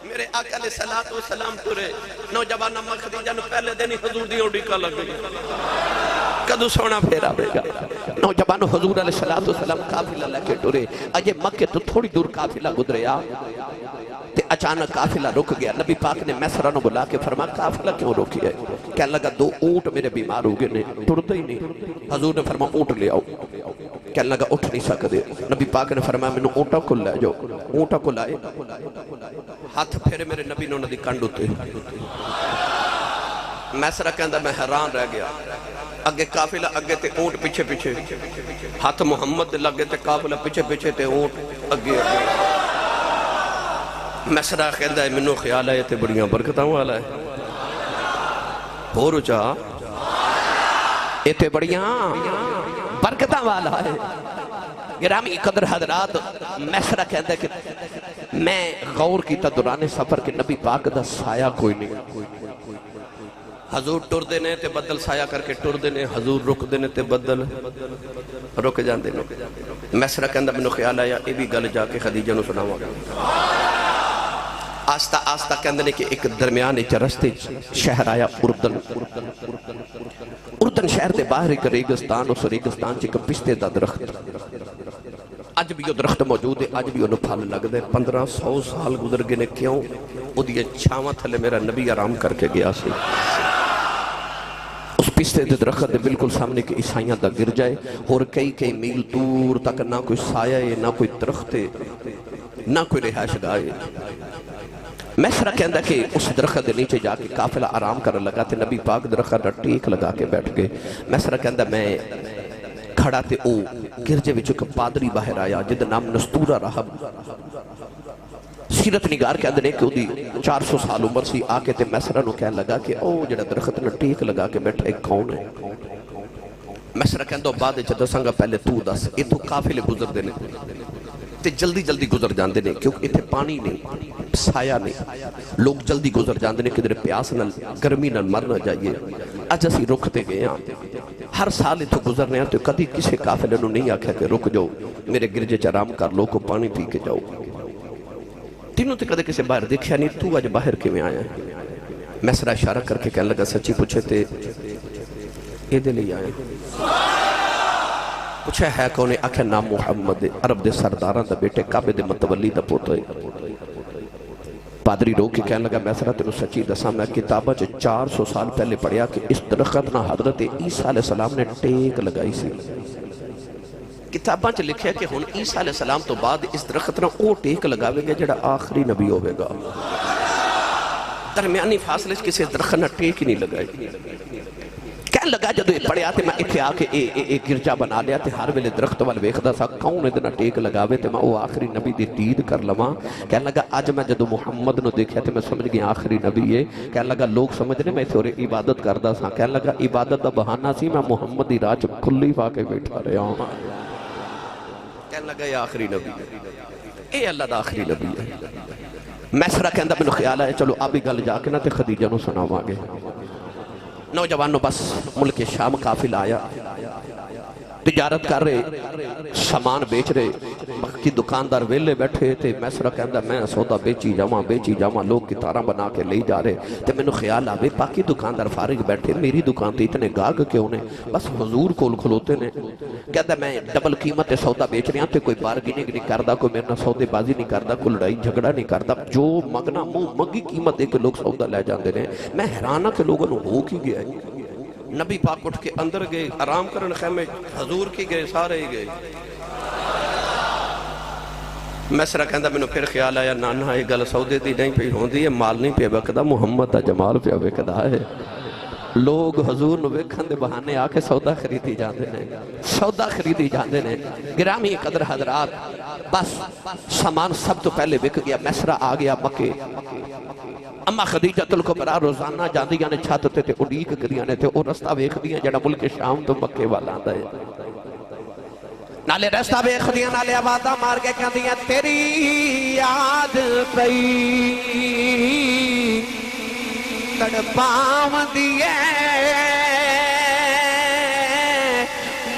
میرے آقا علیہ السلام ٹرے. نوجوان اما خدیجہ نو پہلے دن ہی حضور دی اڈیکا لگ گئی, کدو سونا پھیرا آوے گا. نوجوان حضور علیہ السلام قافلہ لے کے ٹرے. اجے مکے تو تھوڑی دور قافلہ گزریا تے اچانک قافلہ رک گیا. نبی پاک نے میسرہ نو بلا کے فرمایا قافلہ کیوں روکی ہے؟ کہنے لگا 2 اونٹ میرے بیمار ہو گئے نے, ٹرتے ہی نہیں. حضور نے فرمایا اونٹ لے آؤ. کہنے لگا اٹھ نہیں سکتے. نبی پاک نے فرمایا مینوں اونٹاں کو لے جاؤ. اونٹاں کو لائے, ہاتھ پھیرے میرے نبی نو ندی کنڈ اتے. میسرہ کہندا میں حیران رہ گیا. اگے قافلہ اگے تے اونٹ پیچھے پیچھے, ہاتھ محمد لگے تے قافلہ پیچھے پیچھے تے اونٹ اگے اگے. میسرہ کہندا ہے مینوں خیال ہے تے بڑیاں برکتاں والا ہے. ہور اچا ایتھے بڑیاں برکتاں والا ہے. گرامی قدر حضرات, میسرہ کہندا ہے کہ میں غور کیتا دوران سفر کے نبی پاک دا سایہ کوئی نہیں. حضور ٹر دینے تے بدل سایہ کر کے ٹر دینے, حضور رک دینے تے بدل رک جان دینے. میسرہ کہندا مینوں خیال آیا اے بھی گل جا کے خدیجہ نو سناواں گا. آستہ آستہ کہندے نے کہ ایک درمیان ایک رستے شہر آیا اردن. اردن شہر دے باہر ایک ریگستان, اس ریگستان چ ایک پستے دا درخت. اج بھی وہ درخت موجود ہے, اج بھی انہوں پھل لگ دے. 1500 سال گزر گئے نے. کیوں؟ او دی چھاواں تھلے میرا نبی آرام کر کے گیا سی. اس پستے دے درخت دے بالکل سامنے کے عیسائیاں دا گرجا ہے, اور کئی میل دور تک نہ کوئی سایہ ہے نہ کوئی درخت ہے نہ کوئی رہائش گاہ. میسرہ کہندا کہ اس درخت دے نیچے جا کے قافلہ آرام کرنے لگا تے نبی پاک درخت دا ٹیک لگا کے بیٹھ گئے. میسرہ کہندا میں کھڑا تے او گرجے وچ ایک پادری باہر آیا جدا نام نستورہ راہب. سیرت نگار کے اندر کہ دی 400 سال عمر سی. آ کے تے میسرہ نو کہنے لگا کہ او جڑا درخت نہ ٹیک لگا کے بیٹھا ایک کون ہے؟ میسرہ کہندا بعد وچ دساں پہلے تو دس. ایتھوں قافلے گزردے نے تے جلدی جلدی گزر جاندے نے کیونکہ اتنے پانی نہیں سایہ نہیں. لوگ جلدی گزر جاندے نے کدھر پیاس نال گرمی نال مر نہ جائیے. اج اسی رکتے گئے ہاں ہر سال اتھوں گزرنے ہیں تو کدی کسی قافلے نو نہیں آکھیا کہ رک جاؤ میرے گرجے چ آرام کر لو کو پانی پی کے جاؤ. تینوں تے کدے کسی باہر دیکھیا نہیں تو اج باہر کیویں آیا ہے؟ میسرہ اشارہ کر کے کہنے لگا سچی پوچھے تے اے دے لئی آئے. پوچھا ہے کون؟ آکھیا نام محمد عرب دے سرداراں دا بیٹے کعبے دے متولی دا پوتا ہے. پادری رو کے کہنے لگا میسرہ تینوں سچی دساں میں کتابہ 400 سال پہلے پڑھیا کہ اس درخت نہ حضرت عیسیٰ علیہ السلام نے ٹیک لگائی سی. کتاباں چ لکھیا کہ ہن عیسیٰ علیہ السلام تو بعد اس درخت نہ او ٹیک لگاوے گا جڑا آخری نبی ہوئے گا. درمیانی فاصلے کسی درخت نہ ٹیک ہی نہیں لگائی. کہنے لگا جدو یہ پڑھیا تے میں اتھے آکے ایک گرجا بنا لیا تے ہر ویلے درخت وال ویکھدا سا کون ادنا ٹیک لگاوے تے میں او آخری نبی دی دید کر لواں. کہنے لگا اج میں جدو محمد نو دیکھیا تے میں سمجھ گیا آخری نبی ہے. کہنے لگا لوگ سمجھنے میں تھوڑے عبادت کردا سا. کہنے لگا عبادت دا بہانہ سی میں محمد دی راہ چ کھلی پا کے بیٹھا رہا ہوں. کہنے لگا یہ آخری نبی ہے اے اللہ دا آخری نبی ہے. میسرہ کہندا مینوں خیال آیا چلو ابھی گل جا کے نہ تے خدیجہ نو سناواں گے. نوجوانوں بس ملک شام قافلہ آیا تجارت کر رہے سامان بیچ رہے باقی دکاندار ویلے بیٹھے تھے. میسرہ کہندا میں سودا بیچی جاواں لوگ کتاراں بنا کے لے جا رہے تے مینوں خیال آوے باقی دکاندار فارغ بیٹھے میری دکان تے اتنے گاہک کیوں نے بس حضور کول کھلوتے نے. کہندا میں ڈبل قیمت تے سودا بیچ رہا تے کوئی بارگیننگ نہیں کردا کوئی میرے نال سودے بازی نہیں کردا کوئی لڑائی جھگڑا نہیں کردا جو منگنا منہ منگی قیمت دے کے لوگ سودا لے جاندے نے. میں حیران ہاں کہ لوگوں نو ہو کی گیا ہے. نبی پاک اٹھ کے اندر گئے آرام کرن خیمے حضور کی گئے سارے ہی گئے. میسرہ کہندا مینوں پھر خیال آیا نانا یہ گل سودے دی نہیں پئی ہوندی ہے مال نہیں پیا وکدا محمد دا جمال پیا وکدا ہے. لوگ حضور نو ویکھن دے بہانے آ کے سودا خریدی جاندے نے. گرامی قدر حضرات بس سامان سب تو پہلے وک گیا. میسرہ آ گیا مکے. اما خدیجہ الکبریٰ روزانہ جاندیاں نے چھت تے اڈیک کریاں نے تے او رستہ ویکھدیاں جڑا ملک شام تو مکے والا آندا ہے. نالے رستہ ویکھدیاں نالے آوازاں مار کے کہندیاں تیری یاد پئی تڑپاوندی اے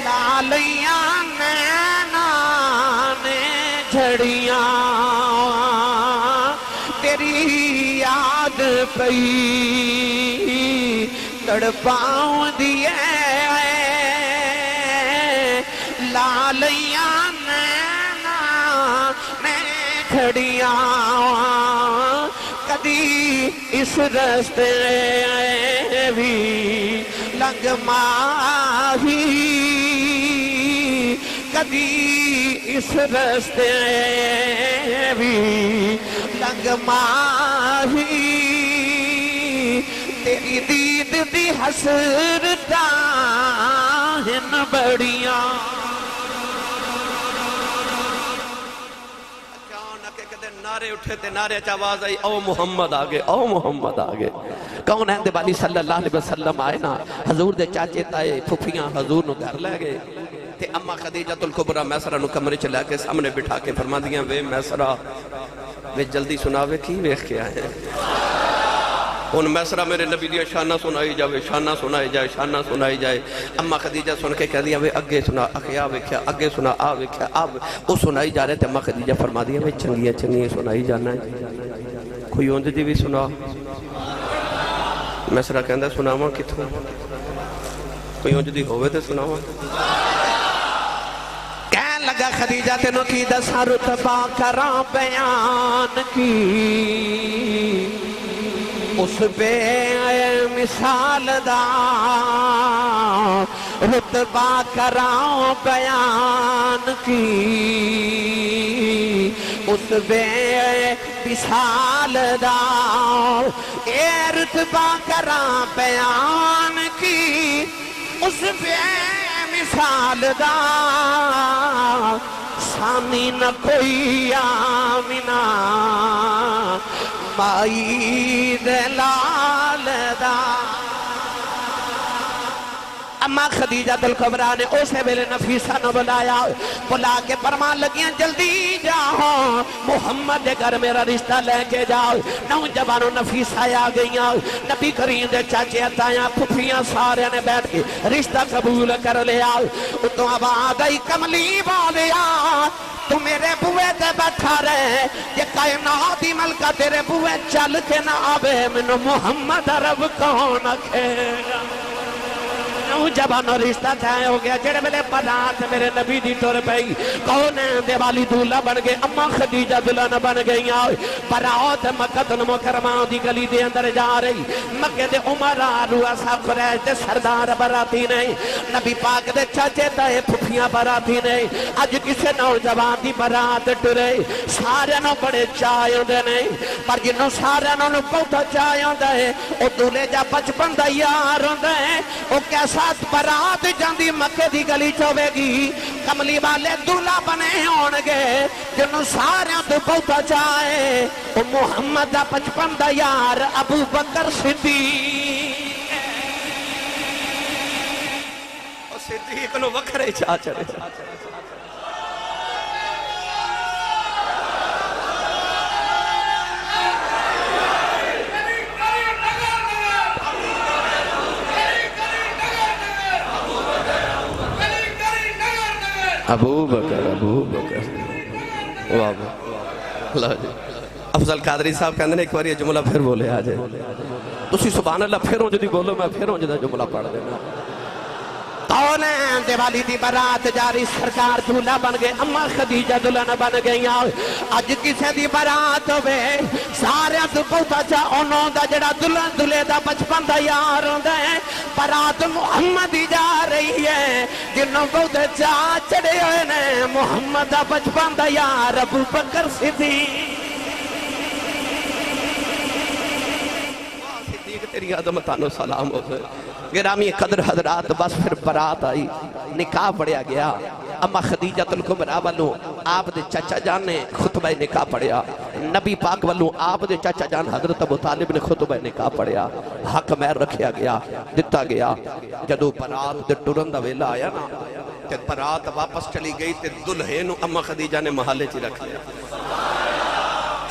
لالیاں نیناں نے جھڑیاں تیری یاد پئی تڑپاوندی اے لالیاں نیناں نے جھڑیاں کدی اس رستے بھی لنگ ماہی کدی اس رستے بھی لنگ ماہی تیری دید دی حسرتاں ہن بڑیاں. نعرے اٹھے تے نعرے چاواز آئی او محمد آگے او محمد آگے. کون ہے دیبانی صلی اللہ علیہ وسلم آئے نا حضور دے چاچے تائے پھپیاں حضور نو گھر لے گئے تے اما خدیجہ الکبریٰ میسرہ نو کمرے چلے کے سامنے بٹھا کے فرما دیاں وے میسرہ وے جلدی سناوے کی ویکھ کے آئے. ان میسرہ میرے نبی دیا شانہ سنائی جائے شانہ سنائی جائے شانہ سنائی جائے. اما خدیجہ سن کے کہہ دیا وے اگے سنا اخیا ویکھیا اگے سنا آ ویکھیا اب وہ سنائی جا رہے تھے. اما خدیجہ فرما دیا وے چنگیاں سنائی جانا ہے کوئی اونج دی بھی سنا. میسرہ کہندا سناواں کتھوں کوئی اونج دی ہوئے تے سناواں. کہن لگا خدیجہ تینوں کی دساں رتبہ کراں بیان کی اس بے مثال دا رتبہ کراں بیان کی اس بے مثال دا اے رتبہ کراں بیان کی اس بے مثال دا سانی نہ کوئی آمینہ مائی دلال دا اما خدیجہ الکبریٰ نے اسے ویلے نفیسہ نہ بلا کے فرمان لگیاں جلدی جاؤ محمد دے گھر میرا رشتہ لے کے جاؤ نوجوانوں نفیسہ آ گئیاں نبی کریم دے چاچے اتایاں پھپھیاں سارے نے بیٹھ کے رشتہ قبول کر لیا تو اب آ گئی کملی والیا تو میرے بوئے تے بیٹھا رہے یہ کائناتی ملکہ تیرے بوئے چل کے نہ آوے منو محمد عرب کون کھیگا نوجوانوں رشتہ تھائے ہو گیا جڑے ملے برات میرے نبی دی ٹور پئی کون ہے دیوالی دولہ بن گئے اما خدیجہ دلہن بن گئی برات مکہ المکرمہ دی گلی دے اندر جا رہی مکہ دے عمرہ رؤساء قریش دے سردار براتی نہیں نبی پاک دے چاچے تائے پھپھیاں براتی نہیں اج کسے نوجوان دی برات ٹرے سارے نو بڑے چائے ہوندے نہیں پر جنوں سارے نو بہت چائے ہوندے او دولے جا بچپن دا یار ہوندے او کیسا برات جاندی مکہ دی گلی چوے گی کملی والے دولہ بنے ہونگے جنہوں سارے تو بہتا چاہے او محمد دا بچپن دا یار ابو بکر صدیق او صدیق نو وکھرے چاچرے ابو بکر واہ اللہ جی افضل قادری صاحب کہندے نے ایک بار یہ جملہ پھر بولے آ جائے تسی سبحان اللہ پھروں جدی بولو میں پھروں جدہ جملہ پڑھ دینا کون ہے دیوالی دی برات جاری سرکار دولہ بن گئے اما خدیجہ دلہن بن گئی اج کسے دی برات ہوئے سارے تو بہتا چاہ انہوں دا جڑا دلہن دلے دا بچپن دا یار ہوندے برات محمد ہی جا رہی ہے جنہوں بہت چاہ چڑے ہوئے نے محمد دا بچپن دا یار ابو بکر صدیق تیری عظمتانو سلام ہو سے گرامی قدر حضرات بس پھر برات آئی نکاح پڑھیا گیا اما خدیجہ الکبریٰ والوں آپ دے چچا جان نے خطبہ نکاح پڑھیا نبی پاک والوں آپ دے چچا جان حضرت ابو طالب نے خطبہ نکاح پڑھیا حق مہر رکھیا گیا دتا گیا جدو برات دے ٹرن دا ویلا آیا نا تے برات واپس چلی گئی تے دلہے نو اما خدیجہ نے محلے چی رکھ لیا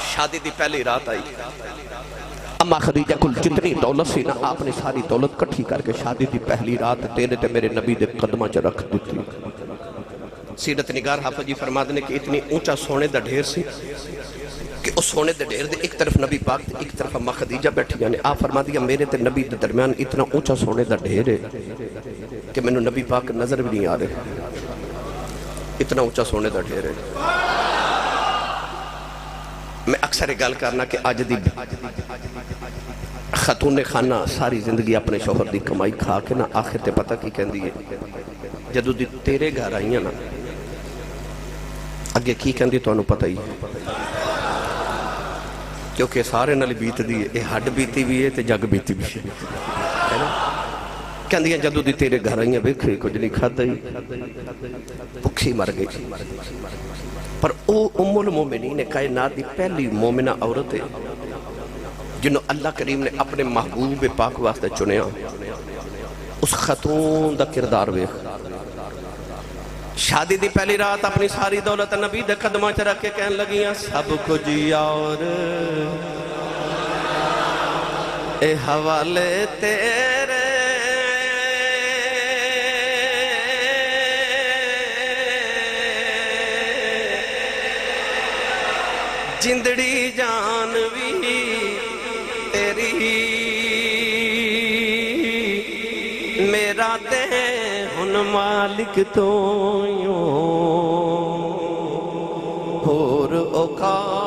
شادی دی پہلی رات آئی اما خدیجہ کل جتنی دولت سی نا آپ نے ساری دولت کٹھی کر کے شادی دی پہلی رات تیرے تے میرے نبی دے قدمہ چا رکھ دیتی سیرت نگار حافظ جی فرما دینے کہ اتنی اونچا سونے دا ڈھیر سی کہ اس سونے دا ڈھیر دے ایک طرف نبی پاک دے ایک طرف اما خدیجہ بیٹھی یعنی آپ فرما دیا میرے تے نبی دے درمیان اتنا اونچا سونے دا ڈھیر ہے کہ میں نے نبی پاک نظر بھی نہیں آ رہے اتنا اونچا سونے دا ڈھیر ہے میں اکثر گل کرنا کہ آج دی خاتون خانہ ساری زندگی اپنے شوہر دی کمائی کھا کے نا آخر تے پتہ کی کہن دیئے جدو دی تیرے گھر آئیاں نا اگے کی کہن دی تو انہوں پتہ ہی کیونکہ سارے نالی بیت دیئے اے ہڈ بیتی بھی ہے تے جگ بیتی بھی ہے کہن دیئے جدو دی تیرے گھر آئیاں بیکھے کچھ نہیں کھا دائی بکھی مر گئی پر او ام المومنین کائنات دی پہلی مومنہ عورت ہے جنہوں اللہ کریم نے اپنے محبوب پاک واسطے چنیا اس خاتون دا کردار ویکھ شادی دی پہلی رات اپنی ساری دولت نبی دے قدمہ چ رکھ کے کہن لگیاں سب کچھ اور اے حوالے تیرے جندڑی جان بھی تیری میرا تے ہن مالک تو یوں اور اوقات